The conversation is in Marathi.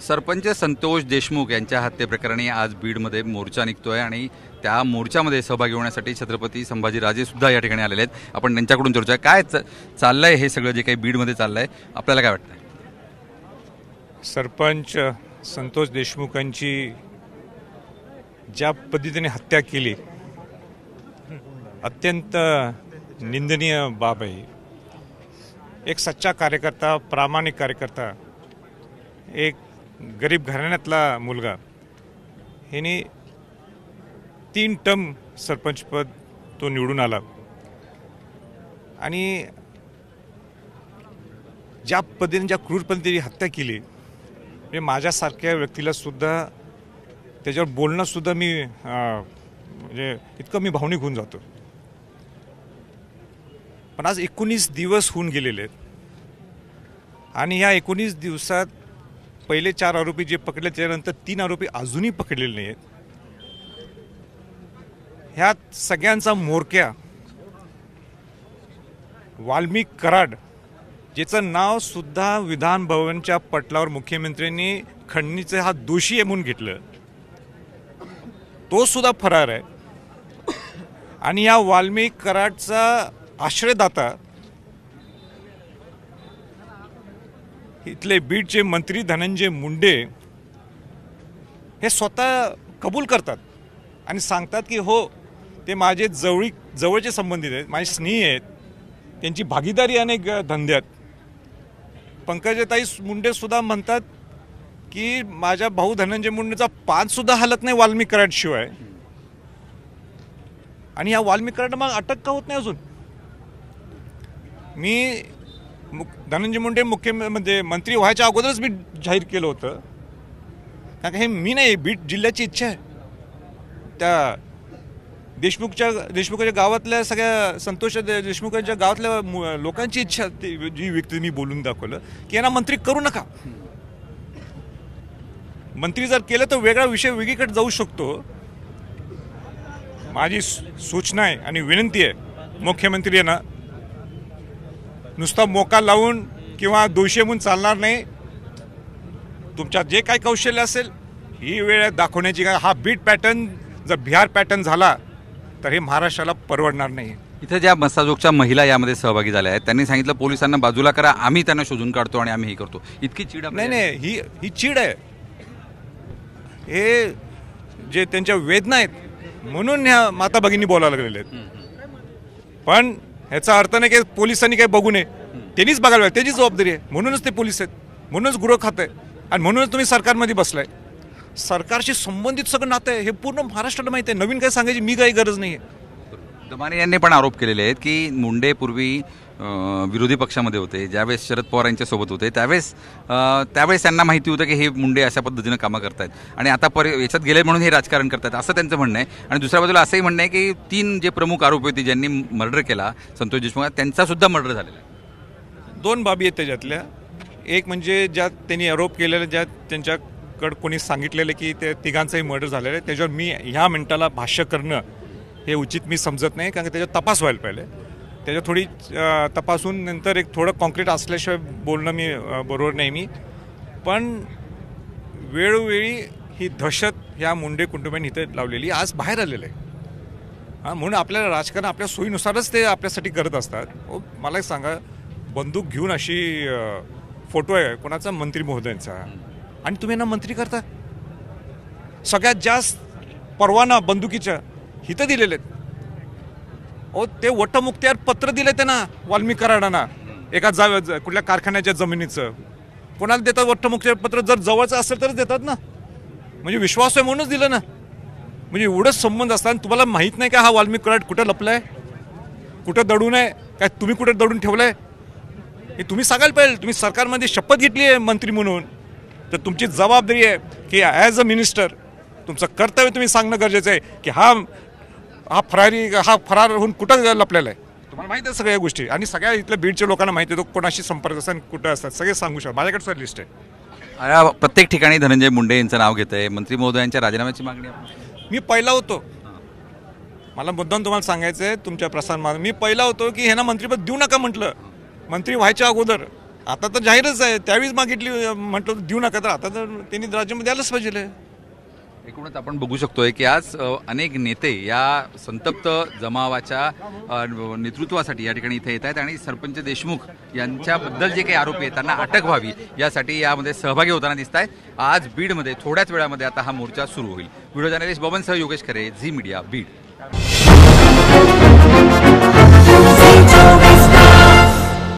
सरपंच संतोष देशमुख यांच्या हत्येप्रकरणी आज बीडमध्ये मोर्चा निघतोय आणि त्या मोर्चामध्ये सहभागी होण्यासाठी छत्रपती संभाजीराजे सुद्धा या ठिकाणी आलेले आहेत। आपण त्यांच्याकडून चर्चा काय चाललंय हे सगळं जे काही बीडमध्ये चाललंय आपल्याला काय वाटतंय? सरपंच संतोष देशमुखांची ज्या पद्धतीने हत्या केली अत्यंत निंदनीय बाब आहे। एक सच्चा कार्यकर्ता, प्रामाणिक कार्यकर्ता, एक गरीब घराण्यातला मुलगा ह्याने 3 टर्म सरपंचपद तो निवडून आला आणि ज्या पद्धतीने ज्या क्रूर पद्धतीने हत्या केली म्हणजे माझ्यासारख्या व्यक्तीला सुद्धा त्याच्यावर बोलणं सुद्धा मी म्हणजे इतकं मी भावनिक होऊन जातो। पण आज 19 दिवस होऊन गेलेले आहेत आणि ह्या 19 दिवसात पहिले 4 आरोपी जे पकडले त्यानंतर 3 आरोपी अजूनही पकडलेले नाही आहेत। ह्यात सगळ्यांचा म्होरक्या वाल्मिक कराड ज्याचं नाव सुद्धा विधान भवनच्या पटलावर मुख्यमंत्र्यांनी खंडणीचे हा दोषी आहे म्हणून घेतलं, तो सुद्धा फरार आहे। आणि या वाल्मिक कराडचा आश्रयदाता इथले बीडचे मंत्री धनंजय मुंडे हे स्वतः कबूल करतात आणि सांगतात की हो ते माझे जवळचे संबंधित आहेत, माझे स्नेही आहेत, त्यांची भागीदारी अनेक धंद्यात। पंकजाताई मुंडे सुद्धा म्हणतात की माझ्या भाऊ धनंजय मुंडेचा पान सुद्धा हलत नाही वाल्मिक कराड शिवाय। आणि या वाल्मिक कराड मग अटक का होत नाही अजून? मी धनंजय मुंडे म्हणजे मंत्री व्हायच्या अगोदरच मी जाहीर केलं होतं, कारण हे मी नाही, बीड जिल्ह्याची इच्छा आहे। त्या देशमुखाच्या गावातल्या सगळ्या संतोष देशमुखांच्या गावातल्या लोकांची इच्छा जी व्यक्ती मी बोलून दाखवलं की यांना मंत्री करू नका। मंत्री जर केलं तर वेगळा विषय वेगळीकडे जाऊ शकतो। माझी सूचना आहे आणि विनंती आहे मुख्यमंत्री यांना नुसता मोका लावून किंवा दोषी म्हणून चालणार नाही। तुमच्यात जे काही कौशल्य असेल ही वेळ दाखवण्याची। हा बीड पॅटर्न जर बिहार पॅटर्न झाला तर हे महाराष्ट्राला परवडणार नाही। इथे ज्या मसाजोगच्या महिला यामध्ये सहभागी झाल्या आहेत त्यांनी सांगितलं पोलिसांना बाजूला करा, आम्ही त्यांना शोधून काढतो आणि आम्ही हे करतो। इतकी चीड नाही, ही चीड आहे। हे जे त्यांच्या वेदना आहेत म्हणून ह्या माता भगिनी बोलायला लागलेले आहेत। पण ह्याचा अर्थ नाही की पोलिसांनी काही बघू नये, त्यांनीच बघायला पाहिजे, त्याची जबाबदारी आहे। म्हणूनच ते पोलीस आहेत, म्हणूनच गृह खातं आहे आणि म्हणूनच तुम्ही सरकारमध्ये बसलाय। सरकारशी संबंधित सगळं नातं आहे हे पूर्ण महाराष्ट्राला माहिती आहे। नवीन काही सांगायची मी काही गरज नाही आहे। दमाने यांनी पण आरोप केलेले आहेत की मुंडे पूर्वी विरोधी पक्षामध्ये होते, ज्यावेळेस शरद पवार यांच्यासोबत होते त्यावेळेस त्यांना माहिती होतं की हे मुंडे अशा पद्धतीनं कामं करतायत आणि आता याच्यात गेले म्हणून हे राजकारण करतात असं त्यांचं म्हणणं आहे। आणि दुसऱ्या बाजूला असंही म्हणणं आहे की 3 जे प्रमुख आरोपी होते ज्यांनी मर्डर केला संतोष देशमुख त्यांचा सुद्धा मर्डर झालेला आहे। 2 बाबी आहेत त्याच्यातल्या। एक म्हणजे ज्यात त्यांनी आरोप केलेले, ज्यात त्यांच्याकडे कोणी सांगितलेलं की ते तिघांचाही मर्डर झालेलं आहे, त्याच्यावर मी ह्या मिनिटाला भाष्य करणं हे उचित मी समजत नाही, कारण त्याच्यावर तपास व्हायला पाहिजे। त्याच्यात थोडी तपासून नंतर एक थोडं कॉन्क्रीट असल्याशिवाय बोलणं मी बरोबर नाही मी। पण वेळोवेळी ही दहशत ह्या मुंडे कुटुंबांनी इथे लावलेली आज बाहेर आलेलं आहे। म्हणून आपल्याला राजकारण आपल्या सोयीनुसारच ते आपल्यासाठी करत असतात। मला एक सांगा, बंदूक घेऊन अशी फोटो आहे कोणाचा मंत्री महोदयांचा आणि तुम्ही यांना मंत्री करता? सगळ्यात जास्त परवाना बंदुकीच्या हिथं दिलेले आहेत। ते वटमुक्त्यावर पत्र दिले त्यांना वाल्मिक कराडांना एका कुठल्या कारखान्याच्या जमिनीचं। कोणाला देतात वटमुक्त्यावर पत्र? जर जवळचं असेल तरच देतात ना, म्हणजे विश्वास आहे म्हणूनच दिलं ना। म्हणजे एवढंच संबंध असताना तुम्हाला माहीत नाही का हा वाल्मिक कराड कुठं लपलाय, कुठं दडून आहे, काय तुम्ही कुठं दडून ठेवलंय हे तुम्ही सांगायला पाहिजे। तुम्ही सरकारमध्ये शपथ घेतली आहे मंत्री म्हणून, तर तुमची जबाबदारी आहे की ॲज अ मिनिस्टर तुमचं कर्तव्य तुम्ही सांगणं गरजेचं आहे की हा फरार होऊन कुठं लपलेला आहे। तुम्हाला माहिती आहे सगळ्या गोष्टी आणि सगळ्या इथल्या बीडच्या लोकांना माहिती आहे तो कोणाशी संपर्क असतात कुठं असतात सगळे सांगू शकतात। माझ्याकडे सर लिस्ट आहे। प्रत्येक ठिकाणी धनंजय मुंडे यांचं नाव घेत आहे, मंत्री महोदयांच्या राजीनाम्याची मागणी मी पहिला होतो। मला मुद्दाम तुम्हाला सांगायचं आहे तुमच्या प्रसारमाध्यमात, मी पहिला होतो की ह्यांना मंत्रिपद देऊ नका म्हटलं मंत्री व्हायच्या अगोदर। आता तर जाहीरच आहे, त्यावेळीच मागितली, म्हटलं देऊ नका, तर आता तर त्यांनी राज्यामध्ये आलंच पाहिजे. एकूणच आपण बघू शकतोय की आज अनेक नेते या संतप्त जमावाच्या नेतृत्वासाठी या ठिकाणी इथे येत आहेत आणि सरपंच देशमुख यांच्याबद्दल जे काही आरोपी आहेत त्यांना अटक व्हावी यासाठी यामध्ये सहभागी होताना दिसत आहे. आज बीडमध्ये थोड्याच वेळामध्ये आता हा मोर्चा सुरू होईल. व्हिडिओ जर्नलिस्ट बबनसह योगेश खरे, झी मीडिया, बीड.